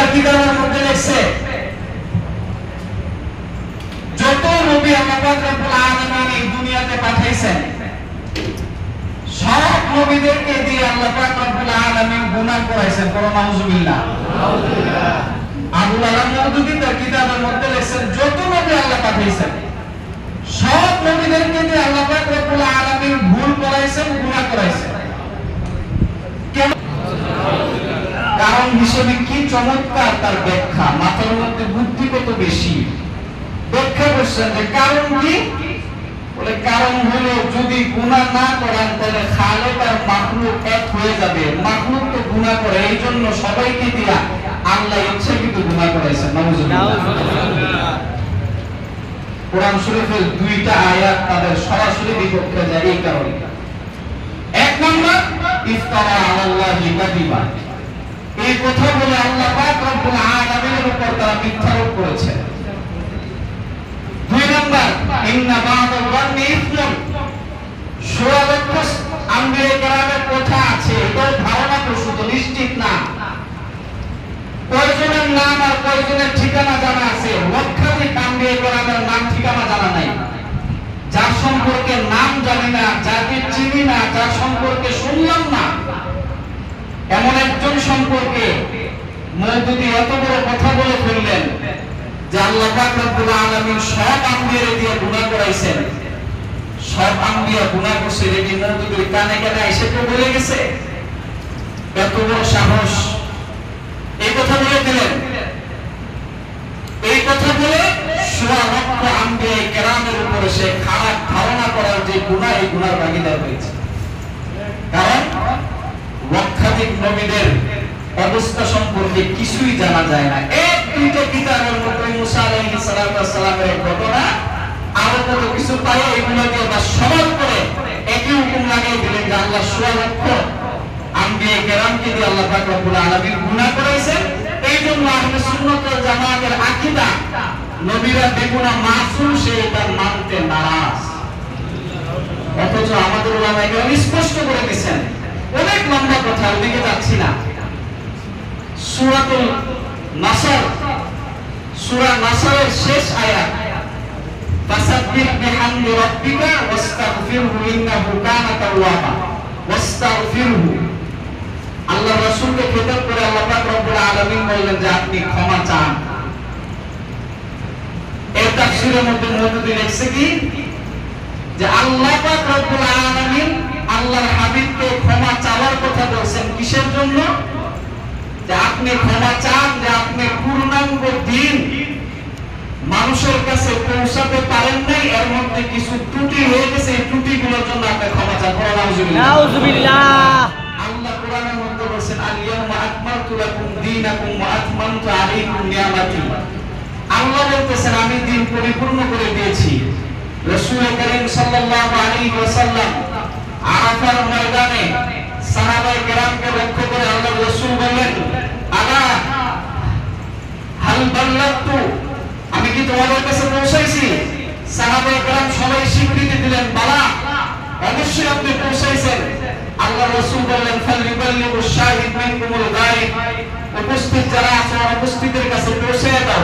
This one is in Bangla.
তার কিতাবের মধ্যে লেখছে যত নবী আল্লাহ পাক রব্বুল আলামিন এই দুনিয়াতে পাঠাইছেন সব নবীদেরকে দিয়ে আল্লাহ পাক রব্বুল আলামিন গুনাহ করাইছেন। করোনা নাউজুবিল্লাহ। আবুল আলাম মওদুদী তার কিতাবের মধ্যে লেখছেন যত নবী আল্লাহ পাঠাইছেন সব নবীদেরকে দিয়ে আল্লাহ পাক রব্বুল আলামিন ভুল করাইছেন, গুনাহ করাইছেন। কারণ হিসেবে কি চমৎকার তার ব্যাখ্যা, মাথার মধ্যে বুদ্ধি কত বেশি। ব্যাখ্যা করছেন যে কারণ কি, বলে কারণ হলো যদি গুনাহ না করেন তাহলে খালেক আর মাখলুক এক হয়ে যাবে। মাখলুক তো গুনাহ করে, এই জন্য সবাইকে দিয়া আল্লাহ ইচ্ছাকৃত গুনাহ করাইছেন। নাউজুবিল্লাহ। কোরআন শরীফের দুইটা আয়াত তাদের সরাসরি বিপক্ষে যায় এই কারণে। এক নম্বর, ইফতারা আলাল্লাহি কাযিবা, এই কথা বলে আল্লাহ পাক রব্বুল আলামিনের উপর তারা মিথ্যারোপ করেছে। দুই নম্বর, ইন্না বা'দাল যান্নি ইসমুন, সুরালক্ষ আম্বিয়া কেরামের কথা আছে, এটা ধারণা প্রসূত, নিশ্চিত না। কয়জনের নাম আর কয়জনের ঠিকানা জানা আছে, লক্ষাধিক আম্বিয়া কেরামের নাম ঠিকানা জানা নাই। যার সম্পর্কে নাম জানি না, যাকে চিনি না, যার সম্পর্কে শুনলাম না, এমন একজন সম্পর্কে মওদুদী এত বড় কথা বলে ফেললেন যে আল্লাহ পাক রব্বুল আলামিন সব আম্বিয়া দিয়ে গুনাহ করাইছেন। সব আম্বিয়া গুনাহ করছে, এটি মওদুদীর কানে কানে এসে তো বলে গেছে। এত বড় সাহস, এই কথা বলে দিলেন। এই কথা বলে সুরা লক্ষ আম্বিয়া কেরামের উপরে সে খারাপ ধারণা করার যে গুনাহ, এই গুনার ভাগীদার হয়েছে। কারণ লক্ষাধিক নবীদের অবস্থা সম্পর্কে কিছুই জানা যায় না। এক দুইটা কিতাবের মধ্যে মুসা আলাইহিস সালামের ঘটনা আরো কত কিছু পায়, এগুলো দিয়ে বা সমাজ করে একই হুকুম লাগিয়ে দিলেন যে আল্লাহ সুরা লক্ষ আম্বিয়া কেরামকে দিয়ে আল্লাহ পাক রব্বুল আলামিন গুনাহ করাইছেন। এই জন্য আহলে সুন্নাত ওয়াল জামাতের আকীদা নবীরা বেগুনাহ মাসুম, সে এটা মানতে নারাজ। অথচ আমাদের উলামায়ে কেরাম স্পষ্ট করে দিয়েছেন। অনেক লম্বা কথা, ওদিকে যাচ্ছি না। সূরাতুল নাসর, সূরা নাসরের শেষ আয়াত, ফাসাব্বিহ বিহামদি রাব্বিকা ওয়াস্তাগফিরহু ইন্নাহু কানা তাওয়াবা ওয়াস্তাগফিরহু। আল্লাহ রাসূলকে খেতাব করে আল্লাহ পাক রব্বুল আলামিন বললেন যে আপনি ক্ষমা চান। এর তাফসীরের মধ্যে মওদুদী লিখছে কি, যে আল্লাহ পাক রব্বুল আলামিন আল্লাহর হাবিবকে ক্ষমা চাওয়ার কথা বলছেন কিসের জন্য, যে আপনি ক্ষমা চান যে আপনি পূর্ণাঙ্গ দিন মানুষের কাছে পৌঁছাতে পারেন নাই, এর মধ্যে কিছু ত্রুটি হয়ে গেছে, এই ত্রুটিগুলোর জন্য আপনি ক্ষমা চান। নাউজুবিল্লাহ। আল্লাহ কোরআনের মধ্যে বলেছেন আল ইয়াউমা আকমালতু লাকুম দীনাকুম ওয়া আতমামতু আলাইকুম নিয়ামাতি। আল্লাহ বলতেছেন আমি দিন পরিপূর্ণ করে দিয়েছি। রাসূল করিম সাল্লাল্লাহু আলাইহি ওয়াসাল্লাম আরাফার ময়দানে সাহাবায়ে কেরামকে লক্ষ্য করে আল্লাহর রাসূল বললেন, আলা হাল বাল্লাগতু, আমি কি তোমাদের কাছে পৌঁছাইছি? সাহাবায়ে কেরাম সবাই স্বীকৃতি দিলেন, বালা, অবশ্যই আপনি পৌঁছাইছেন। আল্লাহর রাসূল বললেন, ফালিবাল্লিগু শাহিদ মিনকুমুল গায়ব, উপস্থিত যারা আছেন উপস্থিতের কাছে পৌঁছে দাও।